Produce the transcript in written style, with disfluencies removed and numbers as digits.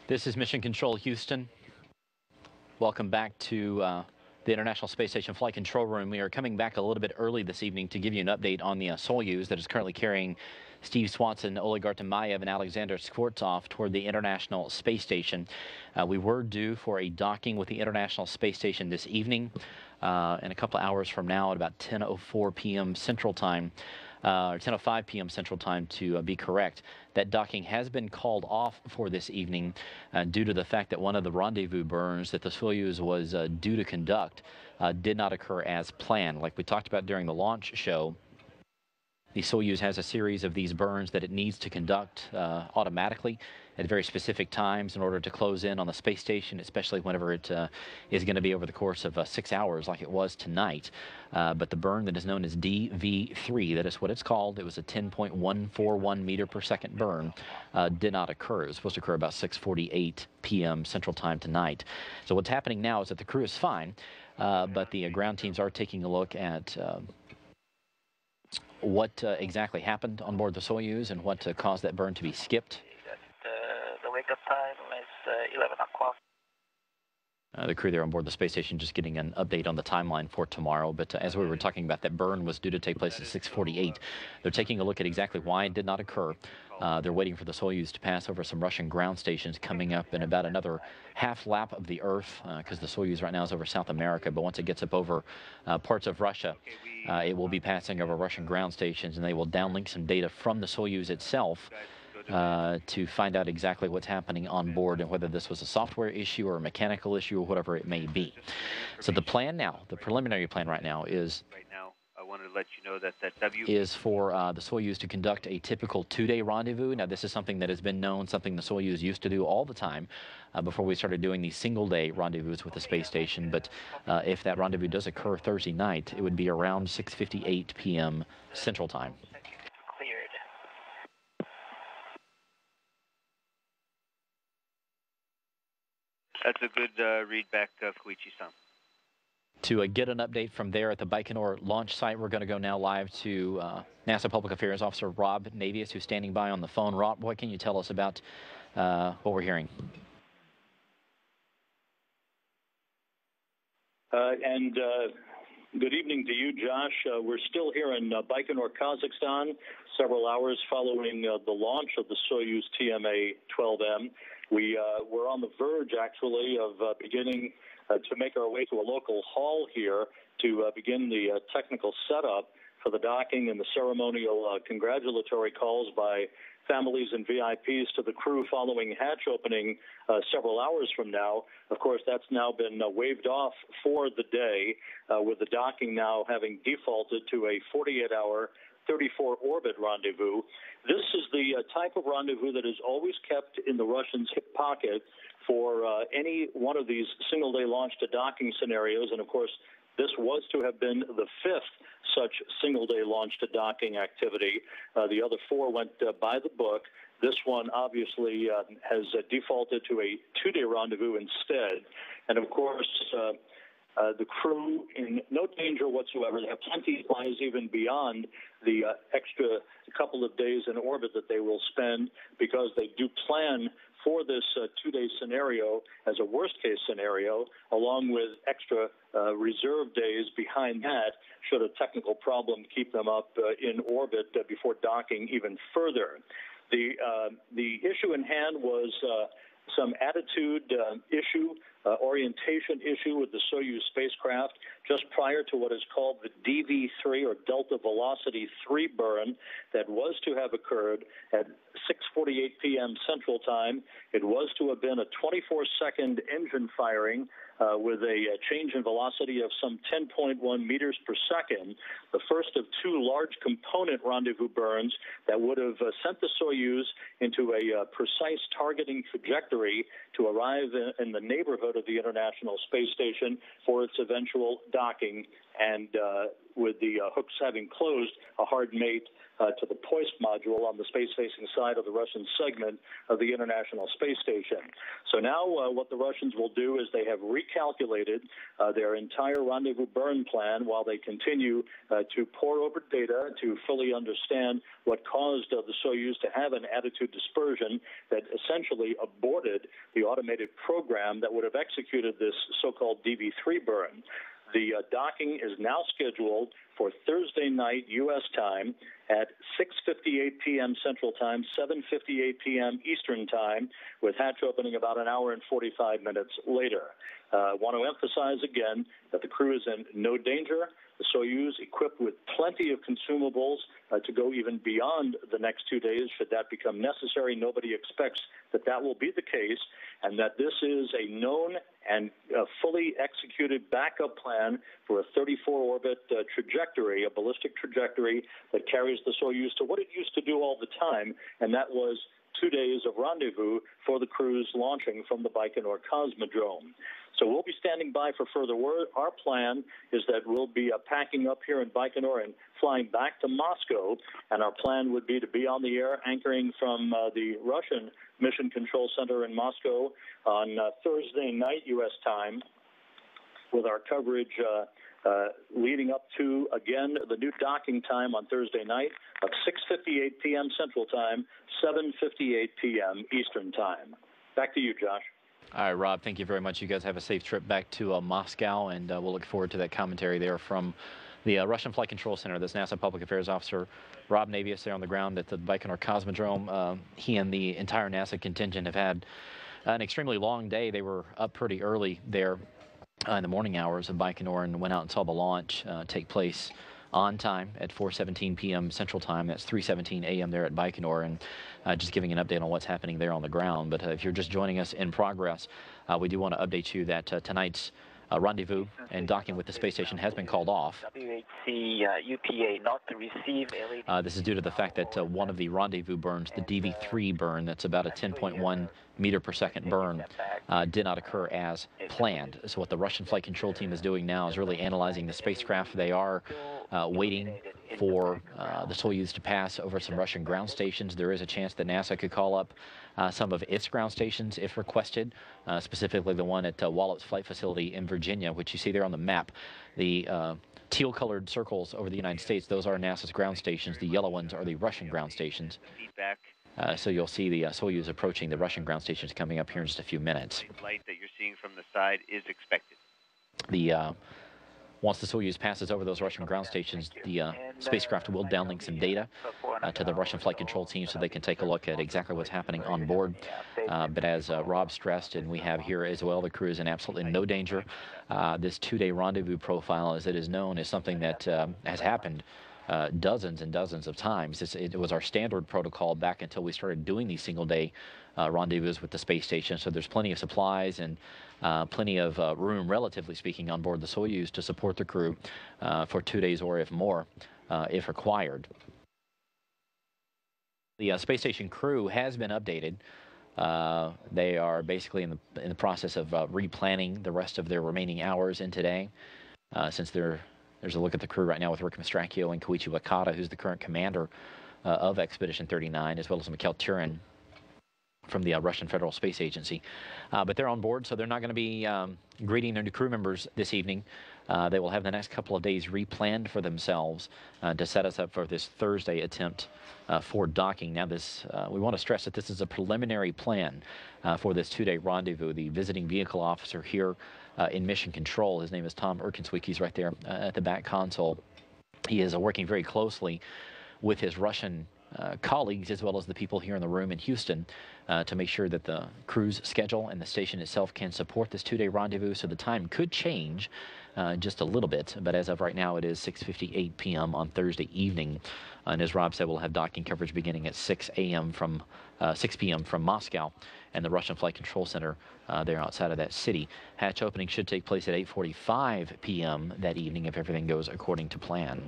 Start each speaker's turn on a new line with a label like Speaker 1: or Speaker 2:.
Speaker 1: This is Mission Control Houston. Welcome back to the International Space Station Flight Control Room. We are coming back a little bit early this evening to give you an update on the Soyuz that is currently carrying Steve Swanson, Oleg Artemayev, and Alexander Skvortsov toward the International Space Station. We were due for a docking with the International Space Station this evening in a couple of hours from now at about 10:04 p.m. Central Time. Or 10:05 p.m. Central Time to be correct. That docking has been called off for this evening due to the fact that one of the rendezvous burns that the Soyuz was due to conduct did not occur as planned. Like we talked about during the launch show, the Soyuz has a series of these burns that it needs to conduct automatically at very specific times in order to close in on the space station, especially whenever it is going to be over the course of 6 hours like it was tonight. But the burn that is known as DV3, that is what it's called, it was a 10.141 meter per second burn, did not occur. It was supposed to occur about 6:48 p.m. Central Time tonight. So what's happening now is that the crew is fine, but the ground teams are taking a look at what exactly happened on board the Soyuz and what caused that burn to be skipped.
Speaker 2: The wake-up time is 11 o'clock.
Speaker 1: The crew there on board the space station just getting an update on the timeline for tomorrow. But as we were talking about, that burn was due to take place at 6:48. They're taking a look at exactly why it did not occur. They're waiting for the Soyuz to pass over some Russian ground stations coming up in about another half lap of the Earth, because the Soyuz right now is over South America. But once it gets up over parts of Russia, it will be passing over Russian ground stations, and they will downlink some data from the Soyuz itself to find out exactly what's happening on board and whether this was a software issue or a mechanical issue or whatever it may be. So the plan now, the preliminary plan right now is
Speaker 3: I wanted to let you know that W
Speaker 1: is for the Soyuz to conduct a typical 2-day rendezvous. Now, this is something that has been known, something the Soyuz used to do all the time before we started doing these single-day rendezvous with the space station. But if that rendezvous does occur Thursday night, it would be around 6:58 p.m. Central Time.
Speaker 3: That's a good read back, Koichi-san.
Speaker 1: To get an update from there at the Baikonur launch site, we're going to go now live to NASA Public Affairs Officer Rob Navius, who's standing by on the phone. Rob, what can you tell us about what we're hearing?
Speaker 4: Good evening to you, Josh. We're still here in Baikonur, Kazakhstan, several hours following the launch of the Soyuz TMA-12M. We're on the verge, actually, of beginning to make our way to a local hall here to begin the technical setup for the docking and the ceremonial congratulatory calls by families and VIPs to the crew following hatch opening several hours from now. Of course, that's now been waved off for the day, with the docking now having defaulted to a 48-hour 34-orbit rendezvous. This is the type of rendezvous that is always kept in the Russians' hip pocket for any one of these single-day launch-to-docking scenarios. And, of course, this was to have been the fifth such single-day launch-to-docking activity. The other four went by the book. This one, obviously, has defaulted to a 2-day rendezvous instead. And, of course, the crew in no danger whatsoever. They have plenty of flies even beyond the extra couple of days in orbit that they will spend, because they do plan for this 2-day scenario as a worst-case scenario, along with extra reserve days behind that, should a technical problem keep them up in orbit before docking even further. The issue in hand was some attitude issue, orientation issue with the Soyuz spacecraft just prior to what is called the DV3, or Delta Velocity 3 burn, that was to have occurred at 6:48 p.m. Central Time. It was to have been a 24-second engine firing with a change in velocity of some 10.1 meters per second, the first of two large component rendezvous burns that would have sent the Soyuz into a precise targeting trajectory to arrive in the neighborhood of the International Space Station for its eventual docking and with the hooks having closed, a hard mate to the Poist module on the space-facing side of the Russian segment of the International Space Station. So now what the Russians will do is they have recalculated their entire rendezvous burn plan while they continue to pore over data to fully understand what caused the Soyuz to have an attitude dispersion that essentially aborted the automated program that would have executed this so-called DV3 burn. The docking is now scheduled for Thursday night U.S. time at 6:58 p.m. Central Time, 7:58 p.m. Eastern Time, with hatch opening about an hour and 45 minutes later. I want to emphasize again that the crew is in no danger. The Soyuz, equipped with plenty of consumables to go even beyond the next 2 days, should that become necessary. Nobody expects that that will be the case, and that this is a known and fully executed backup plan for a 34-orbit trajectory, a ballistic trajectory that carries the Soyuz to what it used to do all the time, and that was 2 days of rendezvous for the crews launching from the Baikonur Cosmodrome. So we'll be standing by for further word. Our plan is that we'll be packing up here in Baikonur and flying back to Moscow, and our plan would be to be on the air anchoring from the Russian Mission Control Center in Moscow on Thursday night U.S. time, with our coverage leading up to, again, the new docking time on Thursday night of 6:58 p.m. Central Time, 7:58 p.m. Eastern Time. Back to you, Josh.
Speaker 1: All right, Rob, thank you very much. You guys have a safe trip back to Moscow, and we'll look forward to that commentary there from the Russian Flight Control Center. This NASA Public Affairs Officer, Rob Navius, there on the ground at the Baikonur Cosmodrome. He and the entire NASA contingent have had an extremely long day. They were up pretty early there in the morning hours of Baikonur and went out and saw the launch take place on time at 4:17 p.m. Central Time. That's 3:17 a.m. there at Baikonur, and just giving an update on what's happening there on the ground. But if you're just joining us in progress, we do want to update you that tonight's rendezvous and docking with the space station has been called off.
Speaker 2: WHC UPA not to receive LED.
Speaker 1: This is due to the fact that one of the rendezvous burns, the DV3 burn, that's about a 10.1 meter per second burn, did not occur as planned. So what the Russian flight control team is doing now is really analyzing the spacecraft. They are waiting for the Soyuz to pass over some Russian ground stations. There is a chance that NASA could call up some of its ground stations if requested, specifically the one at Wallops Flight Facility in Virginia, which you see there on the map. The teal-colored circles over the United States, those are NASA's ground stations. The yellow ones are the Russian ground stations. So you'll see the Soyuz approaching the Russian ground stations coming up here in just a few minutes.
Speaker 3: The light that you're seeing from the side is expected.
Speaker 1: Once the Soyuz passes over those Russian ground stations, the spacecraft will downlink some data to the Russian flight control team so they can take a look at exactly what's happening on board. But as Rob stressed, and we have here as well, the crew is in absolutely no danger. This two-day rendezvous profile, as it is known, is something that has happened dozens and dozens of times. It was our standard protocol back until we started doing these single-day rendezvous with the space station. So there's plenty of supplies and plenty of room, relatively speaking, on board the Soyuz to support the crew for 2 days or if more, if required. The space station crew has been updated. They are basically in the process of replanning the rest of their remaining hours in today, since there's a look at the crew right now with Rick Mastracchio and Koichi Wakata, who's the current commander of Expedition 39, as well as Mikhail Turin from the Russian Federal Space Agency. But they're on board, so they're not going to be greeting their new crew members this evening. They will have the next couple of days replanned for themselves to set us up for this Thursday attempt for docking. Now, we want to stress that this is a preliminary plan for this two-day rendezvous. The visiting vehicle officer here in Mission Control, his name is Tom Erkenswick. He's right there at the back console. He is working very closely with his Russian colleagues, as well as the people here in the room in Houston, to make sure that the crew's schedule and the station itself can support this two-day rendezvous. So the time could change just a little bit, but as of right now, it is 6:58 p.m. on Thursday evening. And as Rob said, we'll have docking coverage beginning at 6 p.m. from Moscow and the Russian Flight Control Center there outside of that city. Hatch opening should take place at 8:45 p.m. that evening if everything goes according to plan.